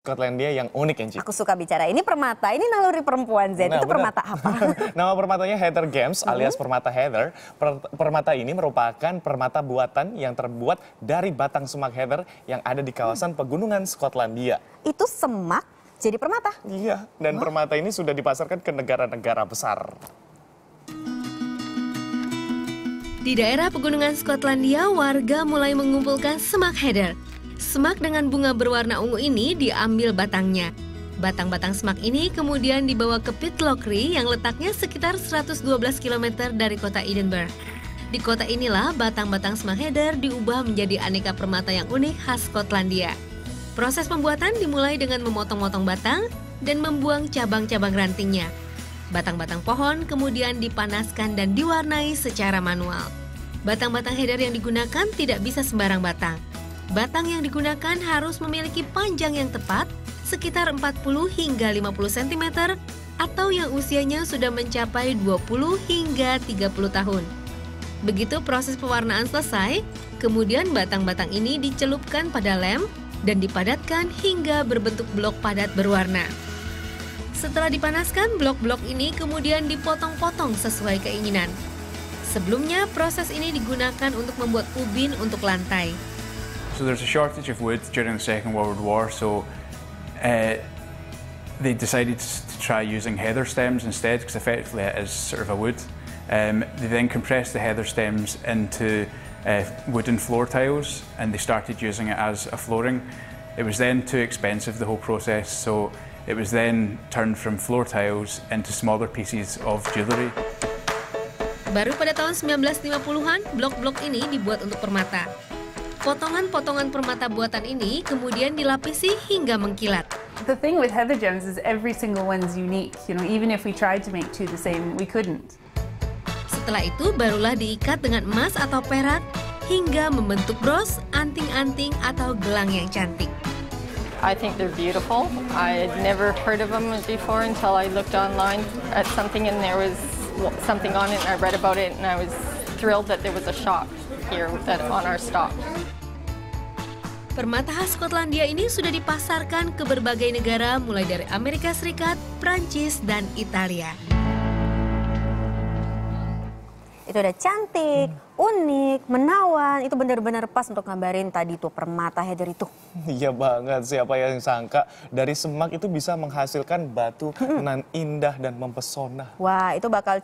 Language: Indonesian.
Skotlandia yang unik, Enci. Aku suka bicara. Ini permata, ini naluri perempuan, Zen. Itu permata apa? Nama permatanya Heather Games alias permata Heather. Permata ini merupakan permata buatan yang terbuat dari batang semak heather yang ada di kawasan pegunungan Skotlandia. Itu semak jadi permata? Iya, dan permata ini sudah dipasarkan ke negara-negara besar. Di daerah pegunungan Skotlandia, warga mulai mengumpulkan semak heather. Semak dengan bunga berwarna ungu ini diambil batangnya. Batang-batang semak ini kemudian dibawa ke Pitlochry yang letaknya sekitar 112 km dari kota Edinburgh. Di kota inilah batang-batang semak heather diubah menjadi aneka permata yang unik khas Skotlandia. Proses pembuatan dimulai dengan memotong-motong batang dan membuang cabang-cabang rantingnya. Batang-batang pohon kemudian dipanaskan dan diwarnai secara manual. Batang-batang heather yang digunakan tidak bisa sembarang batang. Batang yang digunakan harus memiliki panjang yang tepat, sekitar 40 hingga 50 cm, atau yang usianya sudah mencapai 20 hingga 30 tahun. Begitu proses pewarnaan selesai, kemudian batang-batang ini dicelupkan pada lem dan dipadatkan hingga berbentuk blok padat berwarna. Setelah dipanaskan, blok-blok ini kemudian dipotong-potong sesuai keinginan. Sebelumnya, proses ini digunakan untuk membuat ubin untuk lantai. So there's a shortage of wood during the Second World War, so they decided to try using heather stems instead, because effectively it is sort of a wood. They then compressed the heather stems into wooden floor tiles, and they started using it as a flooring. It was then too expensive, the whole process, so it was then turned from floor tiles into smaller pieces of jewellery. Baru pada tahun 1950-an, blok-blok ini dibuat untuk permata. Potongan-potongan permata buatan ini kemudian dilapisi hingga mengkilat. The thing with heather gems is every single one's unique. You know, even if we tried to make two the same, we couldn't. Setelah itu barulah diikat dengan emas atau perak hingga membentuk bros, anting-anting atau gelang yang cantik. I think they're beautiful. I had never heard of them before until I looked online at something and there was something on it and I read about it and I was thrilled that there was a shop here on our stock. Permata khas Skotlandia ini sudah dipasarkan ke berbagai negara mulai dari Amerika Serikat, Prancis, dan Italia. Itu udah cantik, unik, menawan. Itu benar-benar pas untuk ngabarin tadi tuh permata heather itu. Iya banget, siapa yang sangka dari semak itu bisa menghasilkan batu nan indah dan mempesona. Wah, itu bakal